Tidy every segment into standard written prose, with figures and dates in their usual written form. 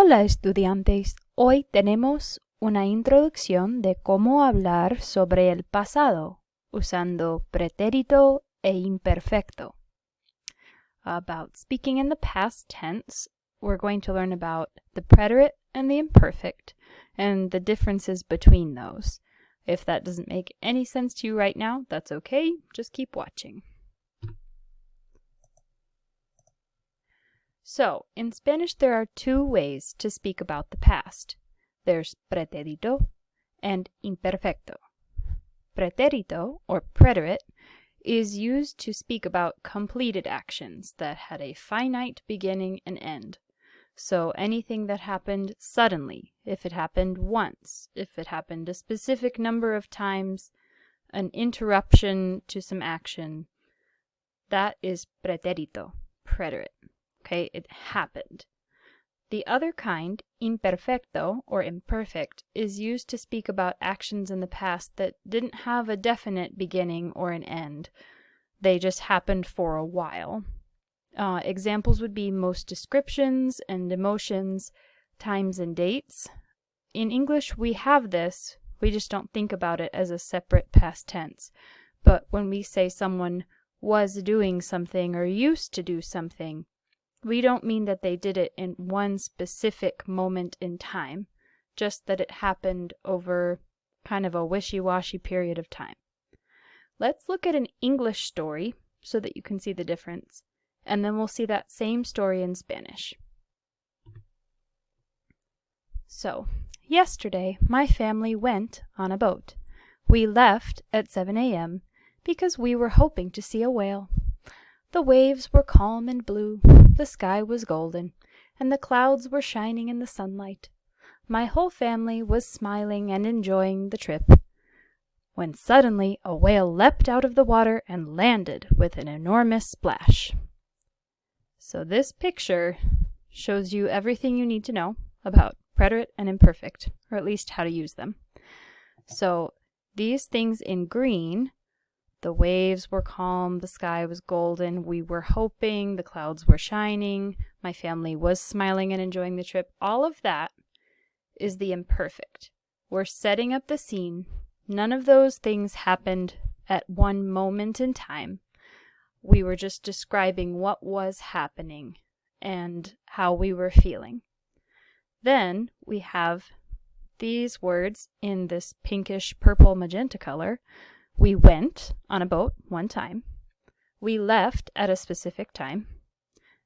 Hola estudiantes, hoy tenemos una introducción de cómo hablar sobre el pasado usando pretérito e imperfecto. About speaking in the past tense, we're going to learn about the preterite and the imperfect and the differences between those. If that doesn't make any sense to you right now, that's okay, just keep watching. So, in Spanish there are two ways to speak about the past. There's preterito and imperfecto. Preterito, or preterite, is used to speak about completed actions that had a finite beginning and end. So anything that happened suddenly, if it happened once, if it happened a specific number of times, an interruption to some action, that is preterito, preterite. Okay, it happened. The other kind, imperfecto or imperfect, is used to speak about actions in the past that didn't have a definite beginning or an end. They just happened for a while. Examples would be most descriptions and emotions, times and dates. In English, we have this, we just don't think about it as a separate past tense. But when we say someone was doing something or used to do something, we don't mean that they did it in one specific moment in time, just that it happened over kind of a wishy-washy period of time. Let's look at an English story so that you can see the difference, and then we'll see that same story in Spanish. So, yesterday my family went on a boat. We left at 7 a.m. because we were hoping to see a whale. The waves were calm and blue, the sky was golden, and the clouds were shining in the sunlight. My whole family was smiling and enjoying the trip, when suddenly a whale leapt out of the water and landed with an enormous splash. So this picture shows you everything you need to know about preterite and imperfect, or at least how to use them. So these things in green, the waves were calm, the sky was golden, we were hoping, the clouds were shining, my family was smiling and enjoying the trip. All of that is the imperfect. We're setting up the scene. None of those things happened at one moment in time. We were just describing what was happening and how we were feeling. Then we have these words in this pinkish purple magenta color. We went on a boat one time. We left at a specific time.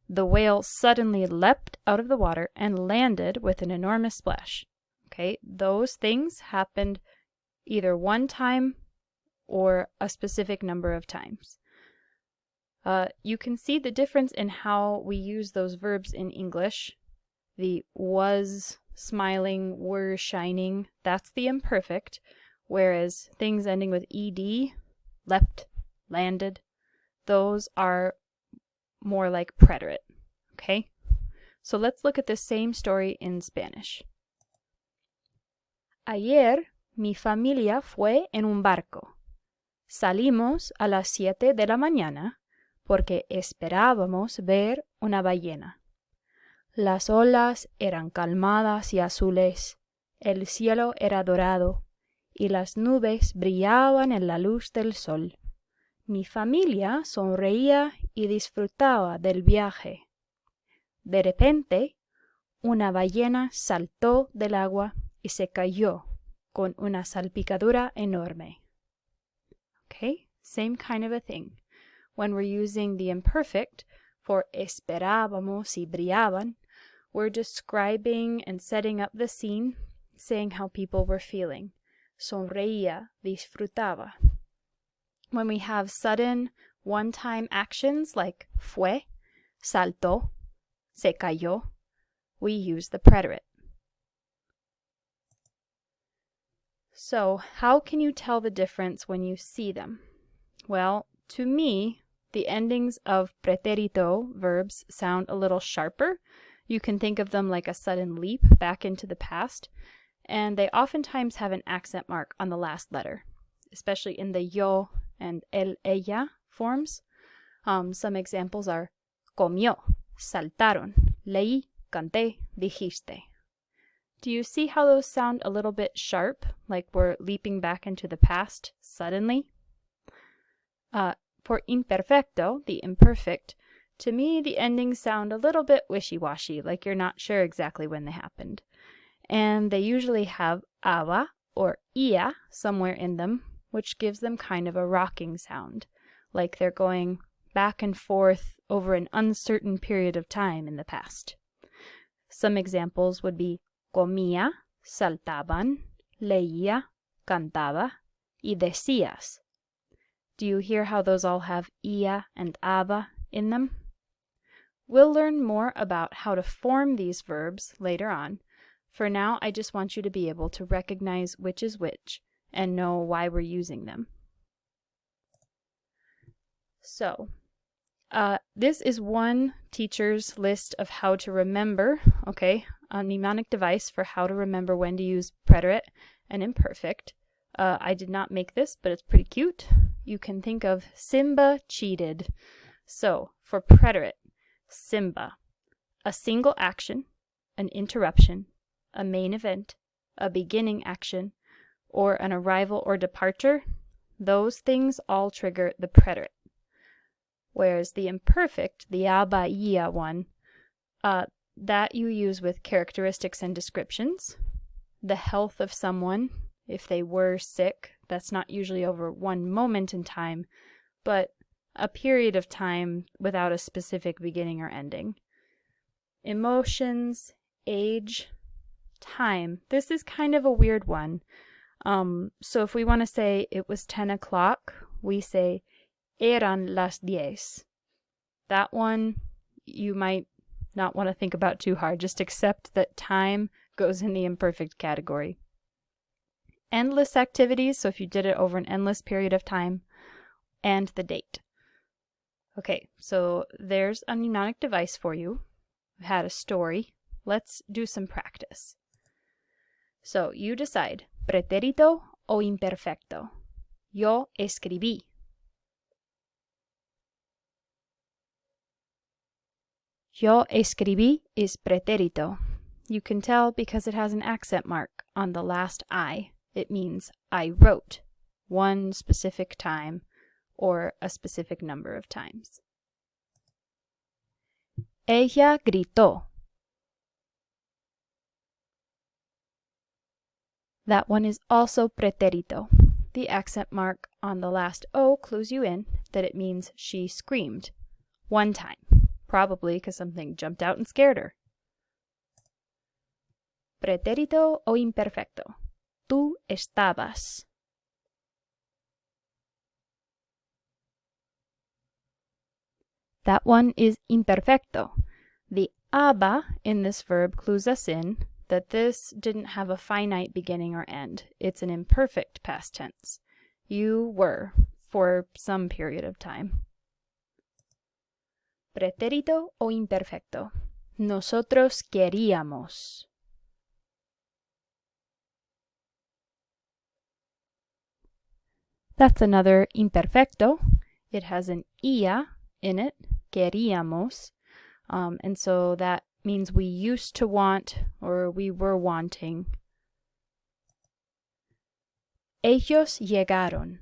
The whale suddenly leapt out of the water and landed with an enormous splash. Okay, those things happened either one time or a specific number of times. You can see the difference in how we use those verbs in English. The was, smiling, were, shining, that's the imperfect. Whereas things ending with ed, leapt, landed, those are more like preterite. Okay? So let's look at the same story in Spanish. Ayer mi familia fue en un barco. Salimos a las 7 de la mañana porque esperábamos ver una ballena. Las olas eran calmadas y azules. El cielo era dorado. Y las nubes brillaban en la luz del sol. Mi familia sonreía y disfrutaba del viaje. De repente, una ballena saltó del agua y se cayó con una salpicadura enorme. Okay, same kind of a thing. When we're using the imperfect for esperábamos y brillaban, we're describing and setting up the scene, saying how people were feeling. Sonreía, disfrutaba. When we have sudden, one-time actions like fue, saltó, se cayó, we use the preterite. So, how can you tell the difference when you see them? Well, to me, the endings of preterito verbs sound a little sharper. You can think of them like a sudden leap back into the past. And they oftentimes have an accent mark on the last letter, especially in the yo and el, ella forms. Some examples are comió, saltaron, leí, canté, dijiste. Do you see how those sound a little bit sharp, like we're leaping back into the past suddenly? For imperfecto, the imperfect, to me the endings sound a little bit wishy-washy, like you're not sure exactly when they happened. And they usually have aba or ia somewhere in them, which gives them kind of a rocking sound, like they're going back and forth over an uncertain period of time in the past. Some examples would be comía, saltaban, leía, cantaba, y decías. Do you hear how those all have ia and aba in them? We'll learn more about how to form these verbs later on. For now, I just want you to be able to recognize which is which and know why we're using them. So, this is one teacher's list of how to remember, a mnemonic device for how to remember when to use preterite and imperfect. I did not make this, but it's pretty cute. You can think of Simba cheated. So, for preterite, Simba, a single action, an interruption, a main event, a beginning action, or an arrival or departure, those things all trigger the preterite. Whereas the imperfect, the aba, ia one, that you use with characteristics and descriptions. The health of someone, if they were sick, that's not usually over one moment in time, but a period of time without a specific beginning or ending. Emotions, age, time. This is kind of a weird one. So if we want to say it was 10 o'clock, we say eran las 10. That one you might not want to think about too hard. Just accept that time goes in the imperfect category. Endless activities, so if you did it over an endless period of time, and the date. Okay, so there's a mnemonic device for you. We've had a story. Let's do some practice. So you decide, preterito o imperfecto. Yo escribí. Yo escribí is preterito. You can tell because it has an accent mark on the last I. It means I wrote one specific time or a specific number of times. Ella gritó. That one is also preterito. The accent mark on the last O clues you in that it means she screamed one time, probably because something jumped out and scared her. Preterito o imperfecto. Tú estabas. That one is imperfecto. The aba in this verb clues us in that this didn't have a finite beginning or end. It's an imperfect past tense. You were for some period of time. Preterito o imperfecto. Nosotros queríamos. That's another imperfecto. It has an ia in it, queríamos, and so that means we used to want or we were wanting. Ellos llegaron.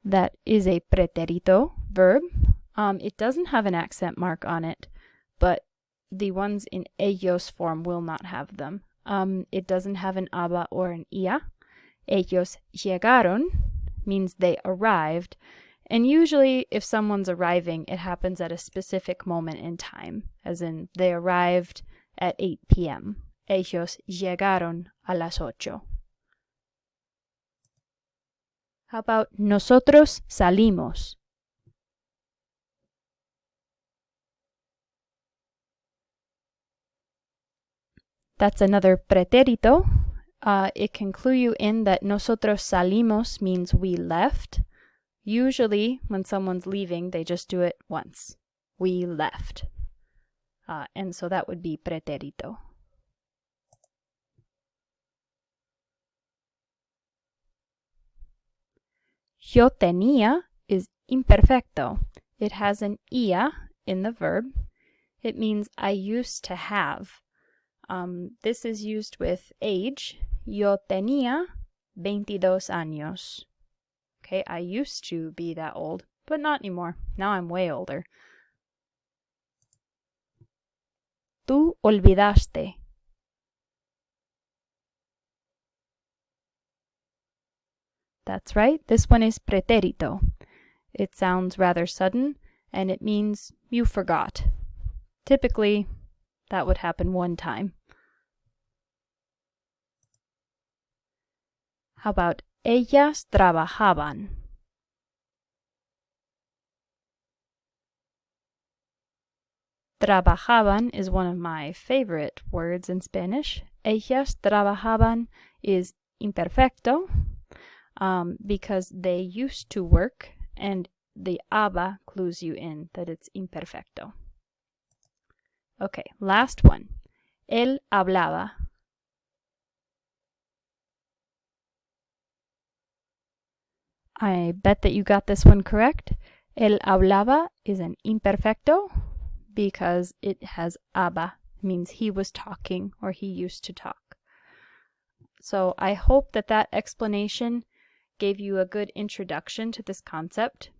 That is a preterito verb. It doesn't have an accent mark on it, but the ones in ellos form will not have them. It doesn't have an aba or an ia. Ellos llegaron means they arrived, and usually if someone's arriving, it happens at a specific moment in time, as in they arrived at 8 p.m. Ellos llegaron a las 8. How about nosotros salimos? That's another preterito. It can clue you in that nosotros salimos means we left. Usually, when someone's leaving, they just do it once. We left. And so that would be preterito. Yo tenía is imperfecto. It has an ia in the verb. It means I used to have. This is used with age. Yo tenía 22 años. Okay, I used to be that old, but not anymore. Now I'm way older. Tú olvidaste. That's right, this one is preterito. It sounds rather sudden, and it means you forgot. Typically, that would happen one time. How about ellas trabajaban? Trabajaban is one of my favorite words in Spanish. Ellas trabajaban is imperfecto because they used to work, and the aba clues you in that it's imperfecto. Okay, last one. Él hablaba. I bet that you got this one correct. Él hablaba is an imperfecto because it has aba, means he was talking or he used to talk. So I hope that that explanation gave you a good introduction to this concept.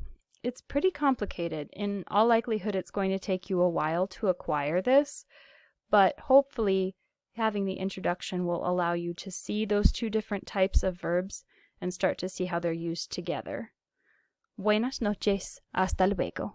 It's pretty complicated. In all likelihood, it's going to take you a while to acquire this, but hopefully having the introduction will allow you to see those two different types of verbs and start to see how they're used together. Buenas noches. Hasta luego.